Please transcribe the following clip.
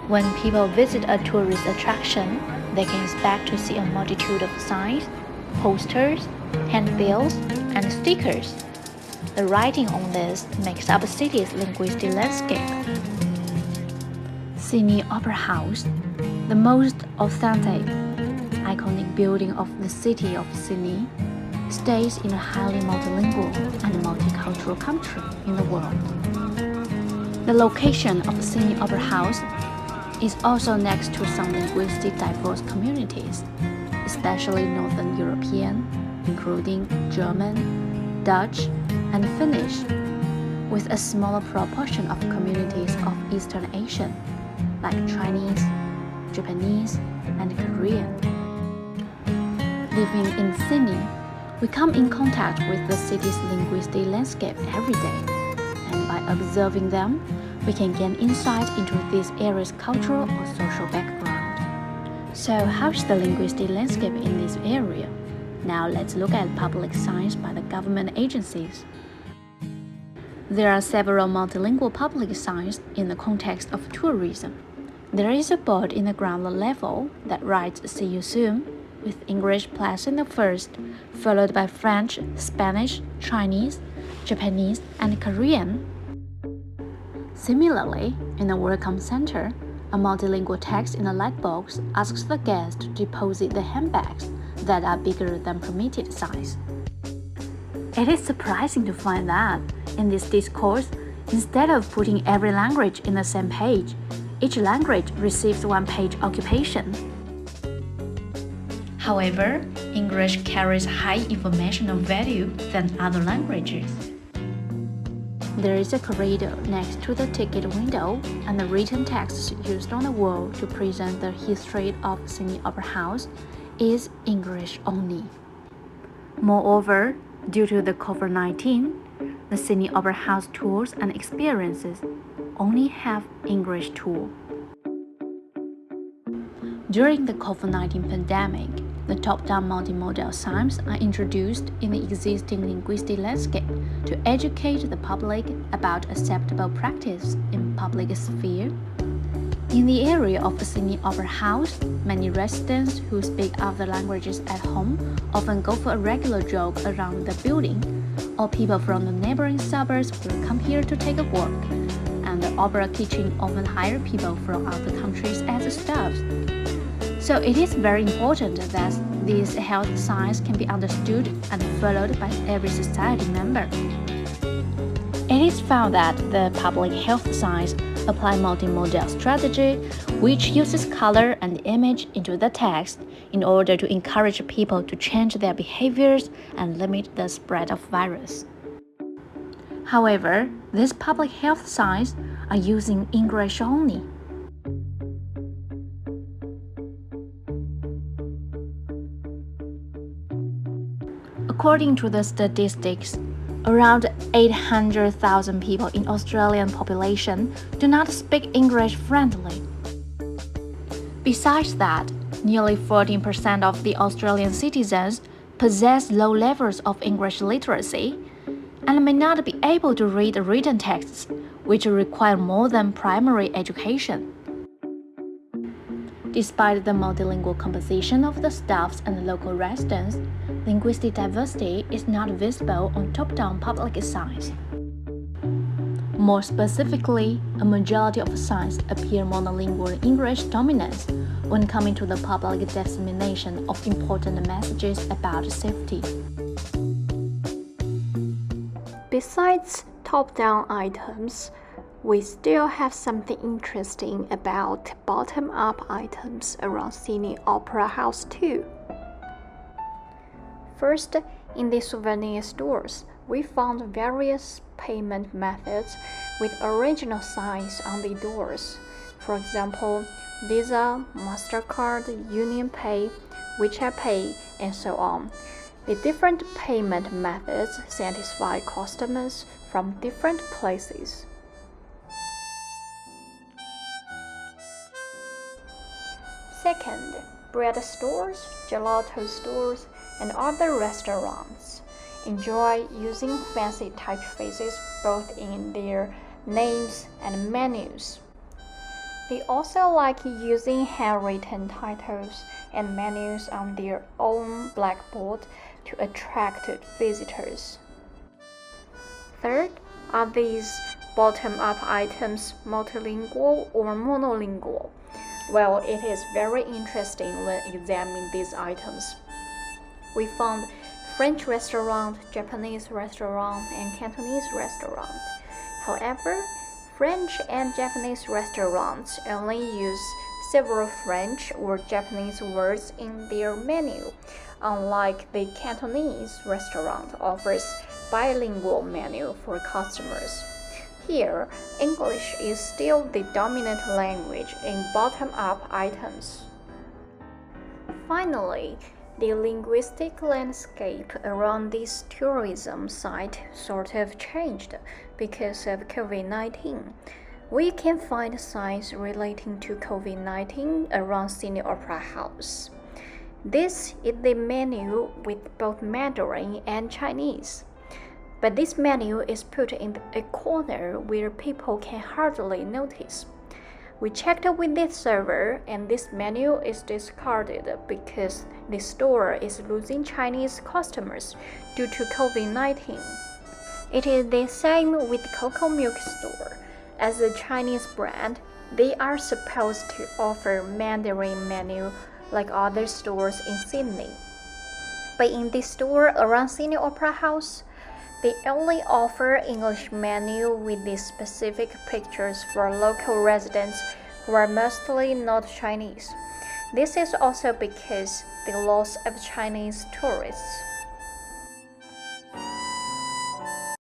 When people visit a tourist attraction, they can expect to see a multitude of signs, posters, handbills, and stickers. The writing on this makes up a city's linguistic landscape. Sydney Opera House, the most authentic, iconic building of the city of Sydney, stays in a highly multilingual and multicultural country in the world. The location of Sydney Opera House is also next to some linguistic diverse communities, especially Northern European, including German, Dutch, and Finnish, with a smaller proportion of communities of Eastern Asian, like Chinese, Japanese, and Korean. Living in Sydney, we come in contact with the city's linguistic landscape every day, and by observing them, we can gain insight into this area's cultural or social background. So, how's the linguistic landscape in this area? Now let's look at public signs by the government agencies. There are several multilingual public signs in the context of tourism. There is a board in the ground level that writes "See you soon," with English placed in the first, followed by French, Spanish, Chinese, Japanese, and Korean. Similarly, in the Welcome Center, a multilingual text in a lightbox asks the guest to deposit the handbags that are bigger than permitted size. It is surprising to find that, in this discourse, instead of putting every language in the same page, each language receives one-page occupation. However, English carries high informational value than other languages. There is a corridor next to the ticket window, and the written text used on the wall to present the history of Sydney Opera House is English only. Moreover, due to the COVID-19, the Sydney Opera House tours and experiences only have English tour. During the COVID-19 pandemic, the top-down multimodal signs are introduced in the existing linguistic landscape to educate the public about acceptable practice in public sphere. In the area of the Sydney Opera House, many residents who speak other languages at home often go for a regular jog around the building, or people from the neighboring suburbs will come here to take a walk, and the opera kitchen often hire people from other countries as staffs. So it is very important that these health signs can be understood and followed by every society member. It is found that the public health signs apply multimodal strategy, which uses color and image into the text in order to encourage people to change their behaviors and limit the spread of virus. However, these public health signs are using English only. According to the statistics, around 800,000 people in Australian population do not speak English fluently. Besides that, nearly 14% of the Australian citizens possess low levels of English literacy and may not be able to read written texts, which require more than primary education. Despite the multilingual composition of the staffs and local residents, linguistic diversity is not visible on top-down public signs. More specifically, a majority of signs appear monolingual English dominance when coming to the public dissemination of important messages about safety. Besides top-down items, we still have something interesting about bottom-up items around Sydney Opera House too. First, in the souvenir stores, we found various payment methods with original signs on the doors. For example, Visa, MasterCard, UnionPay, WeChat Pay, and so on. The different payment methods satisfy customers from different places. Second, bread stores, gelato stores, and other restaurants enjoy using fancy typefaces both in their names and menus. They also like using handwritten titles and menus on their own blackboard to attract visitors. Third, are these bottom-up items multilingual or monolingual? Well, it is very interesting when examining these items. We found French restaurant, Japanese restaurant, and Cantonese restaurant. However, French and Japanese restaurants only use several French or Japanese words in their menu, unlike the Cantonese restaurant offers bilingual menu for customers. Here, English is still the dominant language in bottom-up items. Finally, the linguistic landscape around this tourism site sort of changed because of COVID-19. We can find signs relating to COVID-19 around Sydney Opera House. This is the menu with both Mandarin and Chinese. But this menu is put in a corner where people can hardly notice. We checked with this server and this menu is discarded because the store is losing Chinese customers due to COVID-19. It is the same with Cocoa Milk Store. As a Chinese brand, they are supposed to offer Mandarin menu like other stores in Sydney. But in the store around Sydney Opera House, they only offer English menu with the specific pictures for local residents who are mostly not Chinese. This is also because the loss of Chinese tourists.